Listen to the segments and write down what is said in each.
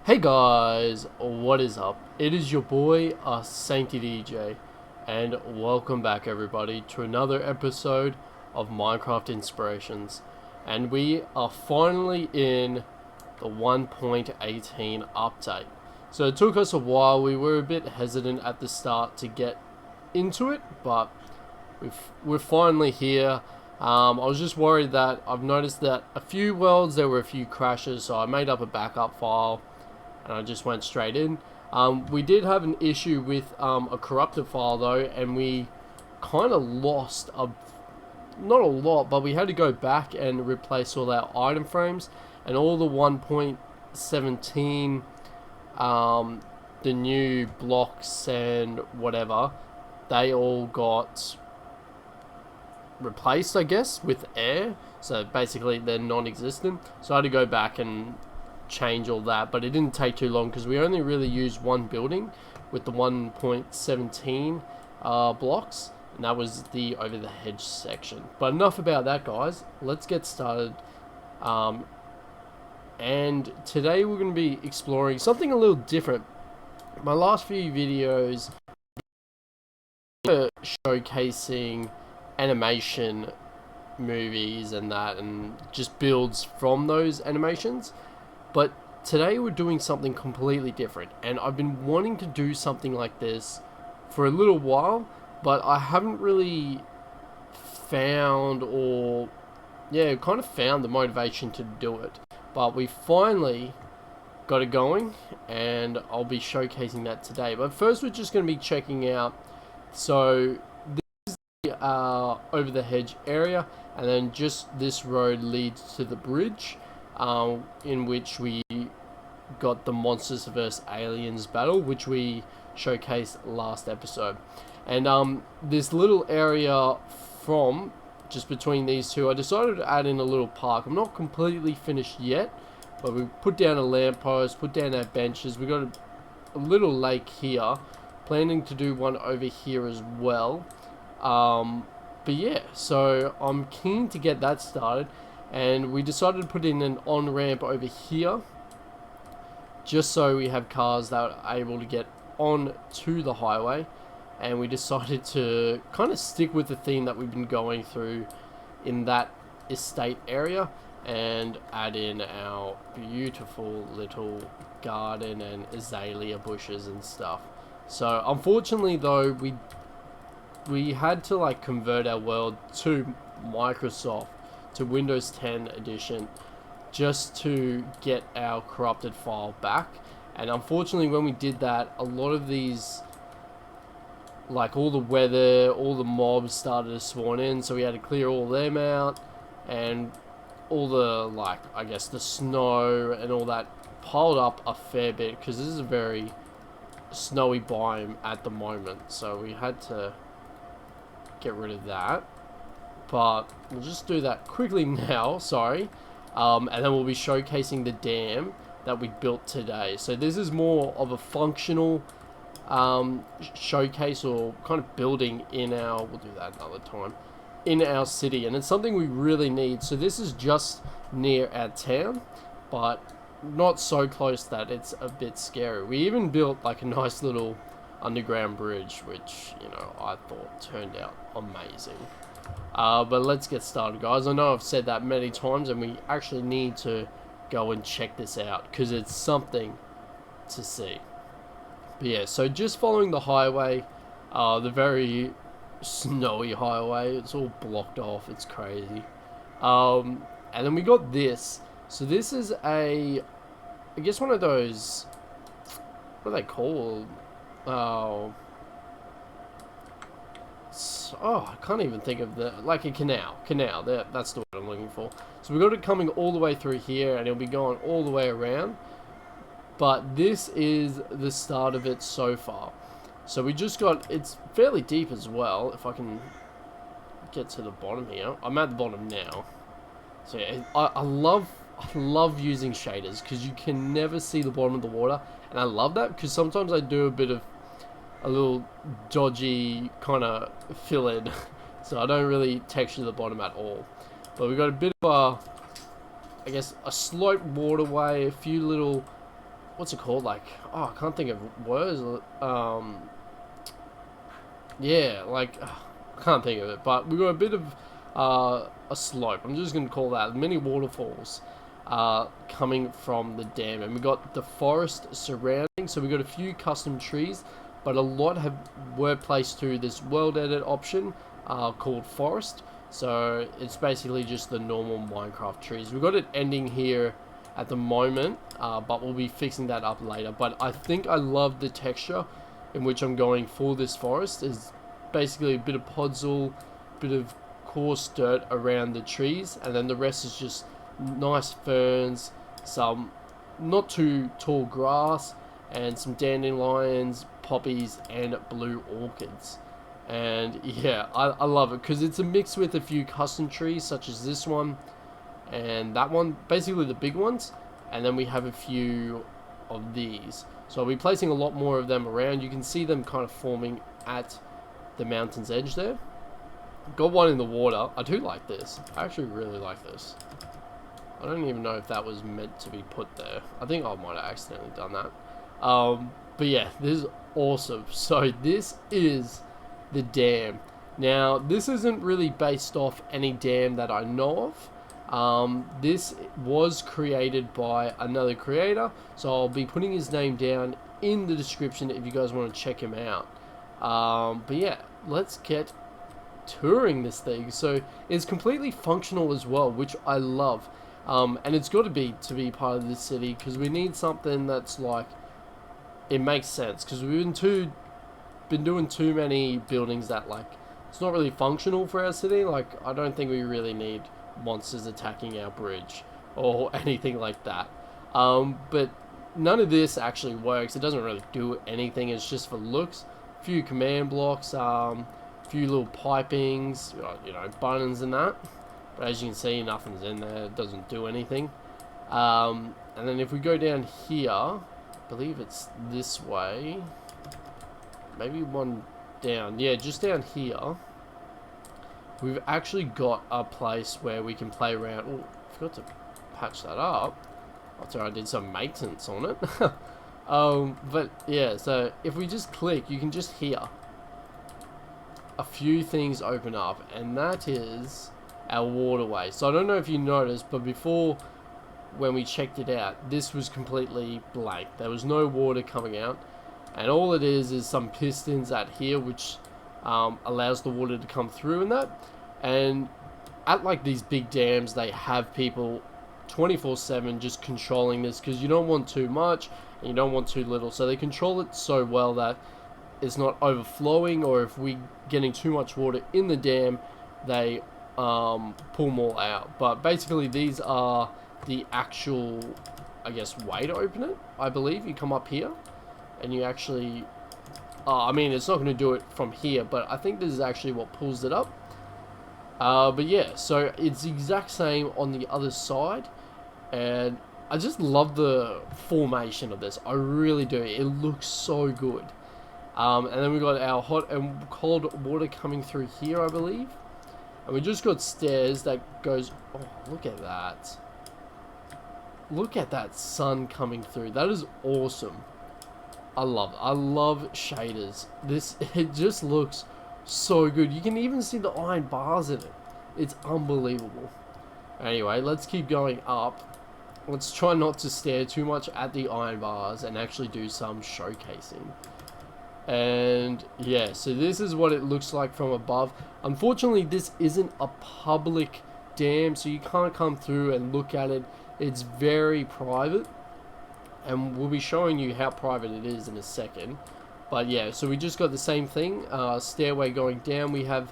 Hey guys, what is up? It is your boy, Sainty DJ, and welcome back everybody to another episode of Minecraft Inspirations. And we are finally in the 1.18 update. So it took us a while. We were a bit hesitant at the start to get into it, but we're finally here. I was just worried that I've noticed that a few worlds there were a few crashes, so I made up a backup file and I just went straight in. We did have an issue with a corrupted file though, and we kind of lost not a lot, but we had to go back and replace all our item frames and all the 1.17 the new blocks and whatever, they all got replaced, I guess, with air. So basically they're non-existent. So I had to go back and change all that, but it didn't take too long because we only really used one building with the 1.17 blocks, and that was the over the hedge section. But enough about that, guys. Let's get started. And today we're going to be exploring something a little different. My last few videos were showcasing animation movies and that, and just builds from those animations. But today we're doing something completely different, and I've been wanting to do something like this for a little while, but I haven't really found, or yeah, kind of found the motivation to do it. But we finally got it going, and I'll be showcasing that today. But first we're just going to be checking out, so this is the over the hedge area, and then just this road leads to the bridge, in which we got the Monsters vs Aliens battle, which we showcased last episode. And this little area from just between these two, I decided to add in a little park. I'm not completely finished yet, but we put down a lamppost, put down our benches. We got a little lake here, planning to do one over here as well. But yeah, so I'm keen to get that started, and we decided to put in an on-ramp over here, just so we have cars that are able to get on to the highway. And we decided to kind of stick with the theme that we've been going through in that estate area, and add in our beautiful little garden and azalea bushes and stuff. So unfortunately though, we had to like convert our world to Microsoft, to Windows 10 edition, just to get our corrupted file back. And unfortunately when we did that, a lot of these, like all the weather, all the mobs started to spawn in, so we had to clear all them out, and all the, like, I guess the snow and all that piled up a fair bit, because this is a very snowy biome at the moment, so we had to get rid of that. But we'll just do that quickly now, sorry. And then we'll be showcasing the dam that we built today. So this is more of a functional showcase, or kind of building in our, we'll do that another time, in our city, and it's something we really need. So this is just near our town, but not so close that it's a bit scary. We even built like a nice little underground bridge, which, you know, I thought turned out amazing. But let's get started, guys. I know I've said that many times, and we actually need to go and check this out because it's something to see. But yeah, so just following the highway, the very snowy highway, it's all blocked off, it's crazy. And then we got this. So this is I guess one of those, what are they called? Oh, I can't even think of the, like a canal, that's the word I'm looking for. So we got it coming all the way through here, and it'll be going all the way around. But this is the start of it so far. So we just got, it's fairly deep as well, if I can get to the bottom here. I'm at the bottom now. So yeah, I love using shaders, because you can never see the bottom of the water, and I love that because sometimes I do a little dodgy kind of fill in, so I don't really texture the bottom at all. But we've got a bit of a, I guess, a slope waterway, a few little, what's it called? Like, oh, I can't think of words. Yeah, like, I can't think of it. But we got a bit of a slope. I'm just gonna call that many waterfalls coming from the dam, and we got the forest surrounding. So we got a few custom trees, but a lot were placed to this world edit option called forest. So it's basically just the normal Minecraft trees. We've got it ending here at the moment, but we'll be fixing that up later. But I think I love the texture in which I'm going for this forest. Is basically a bit of podzol, bit of coarse dirt around the trees, and then the rest is just nice ferns, some not too tall grass, and some dandelions, poppies, and blue orchids. And yeah, I love it because it's a mix with a few custom trees such as this one and that one, basically the big ones, and then we have a few of these. So I'll be placing a lot more of them around. You can see them kind of forming at the mountain's edge there. Got one in the water. I do like this. I actually really like this. I don't even know if that was meant to be put there. I think I might have accidentally done that. But yeah, this is awesome. So this is the dam. Now, this isn't really based off any dam that I know of. This was created by another creator, so I'll be putting his name down in the description if you guys want to check him out. But yeah, let's get touring this thing. So it's completely functional as well, which I love. And it's got to be part of this city, because we need something that's like, it makes sense, because we've been doing too many buildings that, like, it's not really functional for our city. Like, I don't think we really need monsters attacking our bridge or anything like that. But none of this actually works. It doesn't really do anything. It's just for looks. A few command blocks, few little pipings, you know, buttons and that. But as you can see, nothing's in there. It doesn't do anything. And then if we go down here, I believe it's this way. Maybe one down. Yeah, just down here. We've actually got a place where we can play around. Oh, I forgot to patch that up after I did some maintenance on it. But yeah, so if we just click, you can just hear a few things open up, and that is our waterway. So I don't know if you noticed, but before, when we checked it out, this was completely blank. There was no water coming out, and all it is some pistons at here, which allows the water to come through and that. And at like these big dams, they have people 24/7 just controlling this, because you don't want too much and you don't want too little. So they control it so well that it's not overflowing, or if we getting too much water in the dam, they pull more out. But basically these are the actual, I guess, way to open it. I believe you come up here and you actually I mean, it's not going to do it from here, but I think this is actually what pulls it up. But yeah, so it's the exact same on the other side, and I just love the formation of this. I really do. It looks so good. And then we got our hot and cold water coming through here, I believe. And we just got stairs that goes... Oh, look at that. Look at that sun coming through. That is awesome. I love it. I love shaders. This, it just looks so good. You can even see the iron bars in it. It's unbelievable. Anyway, let's keep going up. Let's try not to stare too much at the iron bars and actually do some showcasing. And yeah, so this is what it looks like from above. Unfortunately, this isn't a public dam, so you can't come through and look at it. It's very private, and we'll be showing you how private it is in a second. But yeah, so we just got the same thing, stairway going down. We have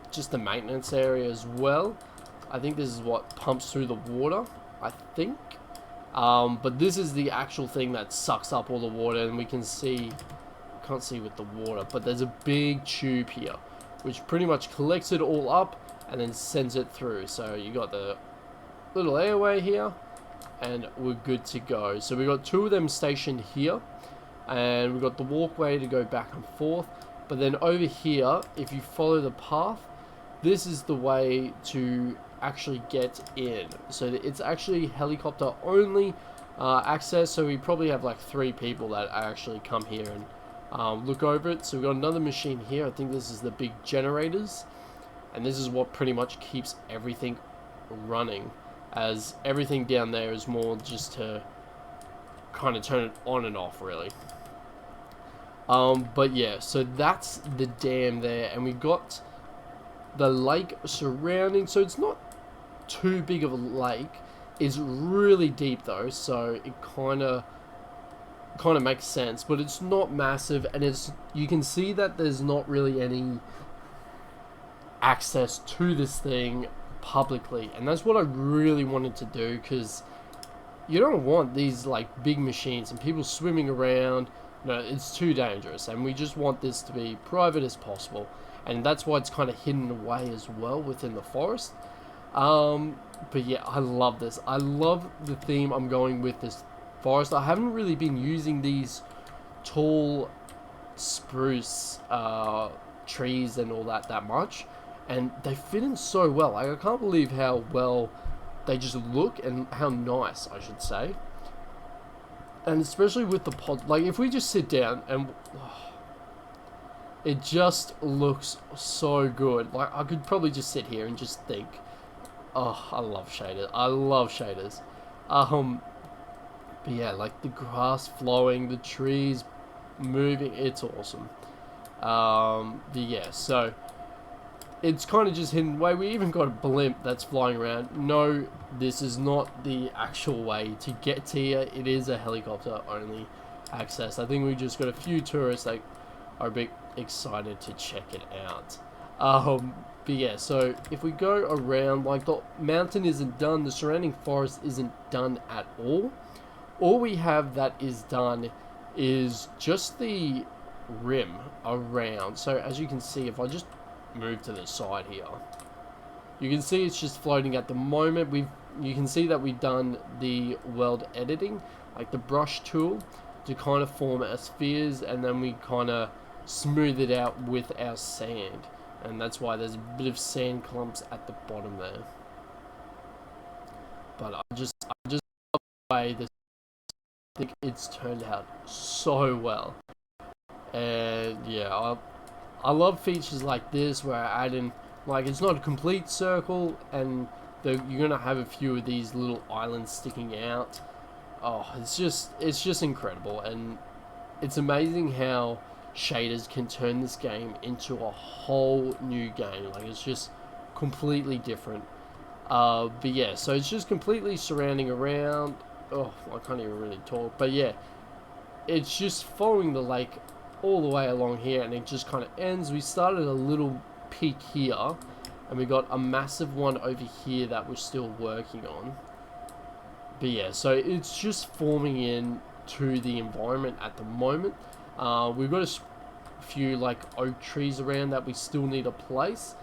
just the maintenance area as well. I think this is what pumps through the water, I think. But this is the actual thing that sucks up all the water, and we can see, can't see with the water, but there's a big tube here, which pretty much collects it all up and then sends it through. So you got the little airway here, and we're good to go. So we got two of them stationed here, and we've got the walkway to go back and forth. But then over here, if you follow the path, this is the way to actually get in. So it's actually helicopter only, access, so we probably have like 3 people that actually come here and look over it. So we've got another machine here. I think this is the big generators, and this is what pretty much keeps everything running, as everything down there is more just to kind of turn it on and off, really. But yeah, so that's the dam there, and we got the lake surrounding, so it's not too big of a lake. It's really deep though, so it kind of makes sense, but it's not massive, and you can see that there's not really any access to this thing publicly, and that's what I really wanted to do, because you don't want these like big machines and people swimming around. No, it's too dangerous, and we just want this to be private as possible, and that's why it's kind of hidden away as well within the forest. But yeah, I love this. I love the theme I'm going with this forest. I haven't really been using these tall spruce trees and all that much, and they fit in so well. Like, I can't believe how well they just look, and how nice, I should say. And especially with the pod, like if we just sit down and it just looks so good. Like, I could probably just sit here and just think, oh, I love shaders. I love shaders. But yeah, like the grass flowing, the trees moving, it's awesome. But yeah, so it's kind of just hidden away. We even got a blimp that's flying around. No, this is not the actual way to get to here. It is a helicopter only access. I think we just got a few tourists that are a bit excited to check it out. But yeah, so if we go around, like the mountain isn't done, the surrounding forest isn't done at all. All we have that is done is just the rim around. So as you can see, if I just move to the side here, you can see it's just floating at the moment. You can see that we've done the world editing, like the brush tool, to kind of form our spheres, and then we kind of smooth it out with our sand, and that's why there's a bit of sand clumps at the bottom there. But I just love the way this. I think it's turned out so well, and yeah, I love features like this where I add in, like, it's not a complete circle, and you're gonna have a few of these little islands sticking out. Oh, it's just incredible, and it's amazing how shaders can turn this game into a whole new game. Like, it's just completely different. But yeah, so it's just completely surrounding around. Oh, I can't even really talk, but yeah, it's just following the lake all the way along here, and it just kind of ends. We started a little peak here, and we got a massive one over here that we're still working on. But yeah, so it's just forming in to the environment at the moment. We've got a few like oak trees around that we still need to place,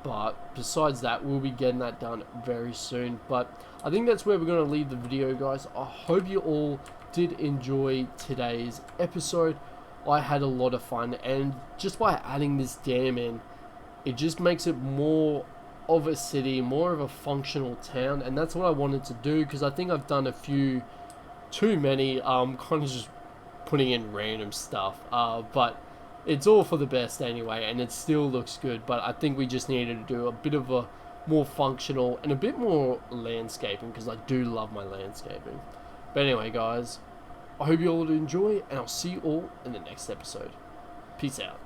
but besides that, we'll be getting that done very soon. But I think that's where we're going to leave the video, guys. I hope you all did enjoy today's episode. I had a lot of fun, and just by adding this dam in, it just makes it more of a city, more of a functional town, and that's what I wanted to do, because I think I've done a few too many, kind of just putting in random stuff, but it's all for the best anyway, and it still looks good. But I think we just needed to do a bit of a more functional and a bit more landscaping, because I do love my landscaping. But anyway, guys, I hope you all enjoy, and I'll see you all in the next episode. Peace out.